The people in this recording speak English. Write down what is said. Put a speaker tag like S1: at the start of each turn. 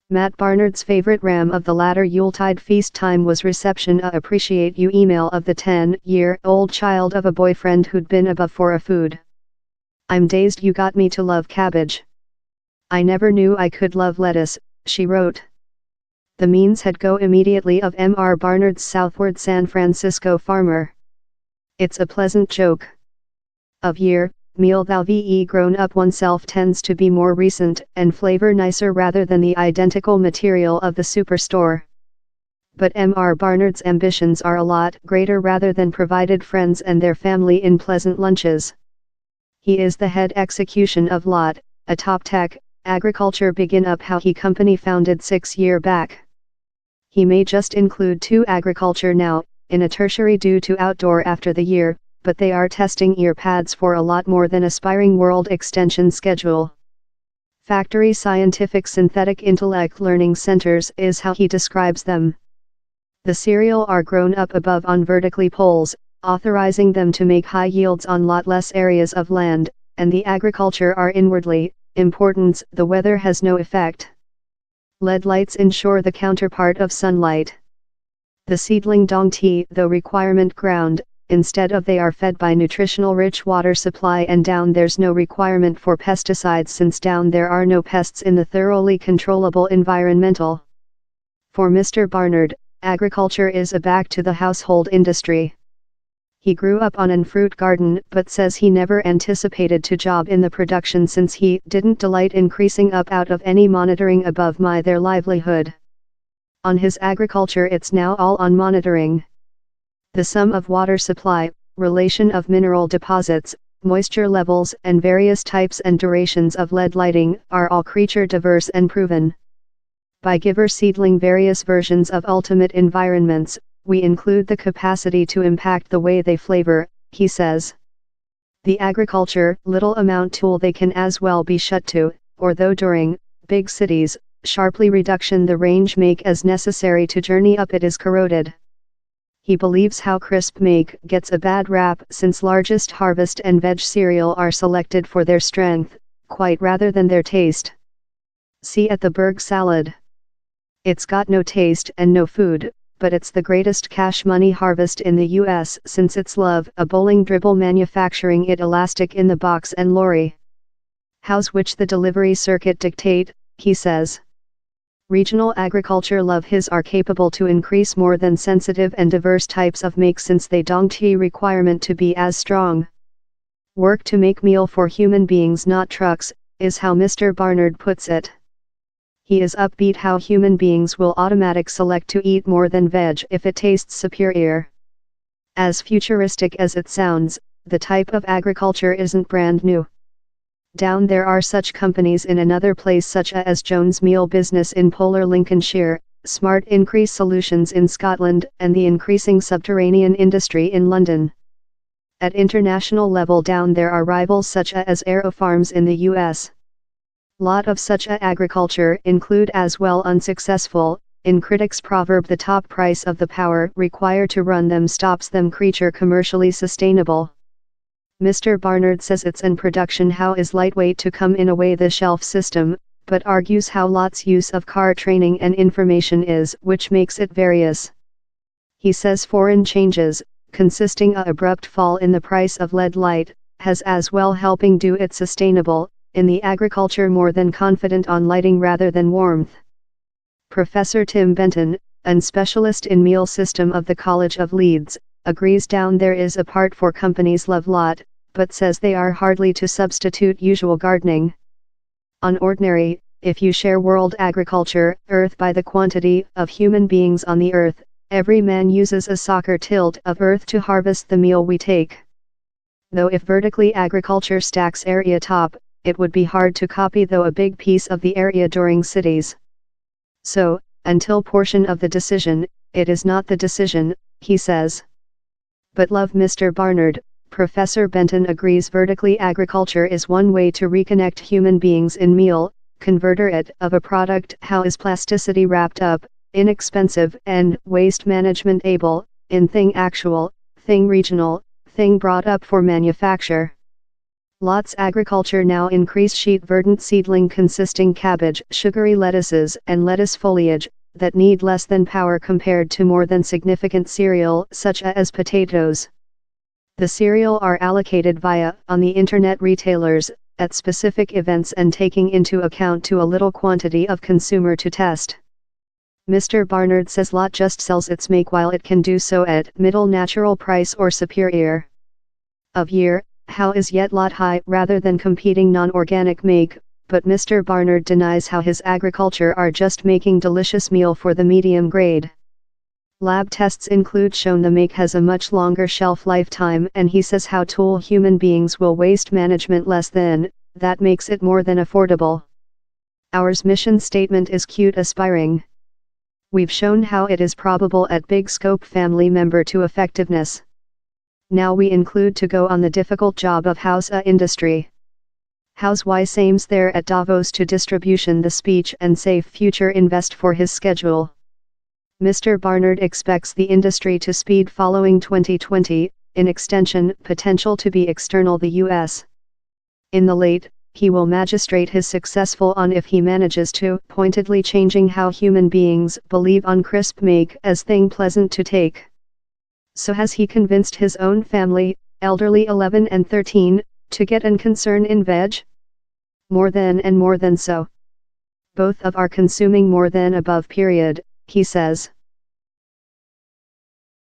S1: Matt Barnard's favorite ram of the latter Yuletide feast time was reception a appreciate you email of the 10-year-old child of a boyfriend who'd been above for a food. I'm dazed you got me to love cabbage. I never knew I could love lettuce, she wrote. The means had go immediately of M.R. Barnard's southward San Francisco farmer. It's a pleasant joke. Of year, meal thou ve grown up oneself tends to be more recent and flavor nicer rather than the identical material of the superstore. But M.R. Barnard's ambitions are a lot greater rather than provided friends and their family in pleasant lunches. He is the head execution of LOT, a top-tech, agriculture begin-up how he company founded 6 years back. He may just include 2 agriculture now, in a tertiary due to outdoor after the year, but they are testing ear pads for a lot more than aspiring world extension schedule. Factory scientific synthetic intellect learning centers is how he describes them. The cereal are grown up above on vertically poles, authorizing them to make high yields on lot less areas of land, and the agriculture are inwardly, importance the weather has no effect. LED lights ensure the counterpart of sunlight. The seedling dongti though requirement ground, instead of they are fed by nutritional rich water supply and down there's no requirement for pesticides since down there are no pests in the thoroughly controllable environmental. For Mr. Barnard, agriculture is a back to the household industry. He grew up on an fruit garden but says he never anticipated to job in the production since he didn't delight increasing up out of any monitoring above their livelihood. On his agriculture it's now all on monitoring. The sum of water supply, relation of mineral deposits, moisture levels and various types and durations of LED lighting are all creature diverse and proven. By giver seedling various versions of ultimate environments, we include the capacity to impact the way they flavor, he says. The agriculture, little amount tool they can as well be shut to, or though during, big cities, sharply reduction the range make as necessary to journey up it is corroded. He believes how crisp make gets a bad rap since largest harvest and veg cereal are selected for their strength, quite rather than their taste. See at the Berg salad. It's got no taste and no food, but it's the greatest cash money harvest in the US since its love a bowling dribble manufacturing it elastic in the box and lorry. Hows which the delivery circuit dictate, he says. Regional agriculture love his are capable to increase more than sensitive and diverse types of make since they don't requirement to be as strong. Work to make meal for human beings not trucks, is how Mr. Barnard puts it. He is upbeat how human beings will automatic select to eat more than veg if it tastes superior. As futuristic as it sounds, the type of agriculture isn't brand new. Down there are such companies in another place such as Jones Meal Business in Polar Lincolnshire, Smart Increase Solutions in Scotland and the increasing subterranean industry in London. At international level down there are rivals such as Aero Farms in the US. Lot of such agriculture include as well unsuccessful, in critics' proverb the top price of the power required to run them stops them creature commercially sustainable. Mr. Barnard says it's in production how is lightweight to come in a way the shelf system, but argues how lots use of car training and information is which makes it various. He says foreign changes, consisting a abrupt fall in the price of LED light, has as well helping do it sustainable, in the agriculture more than confident on lighting rather than warmth. Professor Tim Benton, an specialist in meal system of the College of Leeds, agrees down there is a part for companies love lot, but says they are hardly to substitute usual gardening. On ordinary, if you share world agriculture, earth by the quantity of human beings on the earth, every man uses a soccer tilt of earth to harvest the meal we take. Though if vertically agriculture stacks area top, it would be hard to copy though a big piece of the area during cities. So, until portion of the decision, it is not the decision, he says. But love Mr. Barnard, Professor Benton agrees vertically agriculture is one way to reconnect human beings in meal, converter it of a product how is plasticity wrapped up, inexpensive and waste management able, in thing actual, thing regional, thing brought up for manufacture. Lots agriculture now increase sheet verdant seedling consisting cabbage, sugary lettuces and lettuce foliage, that need less than power compared to more than significant cereal such as potatoes. The cereal are allocated via, on the internet retailers, at specific events and taking into account to a little quantity of consumer to test. Mr. Barnard says Lot just sells its make while it can do so at middle natural price or superior. Of year, how is yet Lot high rather than competing non-organic make, but Mr. Barnard denies how his agriculture are just making delicious meal for the medium grade. Lab tests include shown the make has a much longer shelf lifetime and he says how tool human beings will waste management less than, that makes it more than affordable. Ours mission statement is cute aspiring. We've shown how it is probable at big scope family member to effectiveness. Now we include to go on the difficult job of house a industry. How's why same's there at Davos to distribution the speech and safe future invest for his schedule. Mr. Barnard expects the industry to speed following 2020, in extension potential to be external the US. In the late, he will magistrate his successful on if he manages to pointedly changing how human beings believe on crisp make as thing pleasant to take. So has he convinced his own family, elderly 11 and 13, to get an concern in veg? More than so. Both of are consuming more than above period, he says.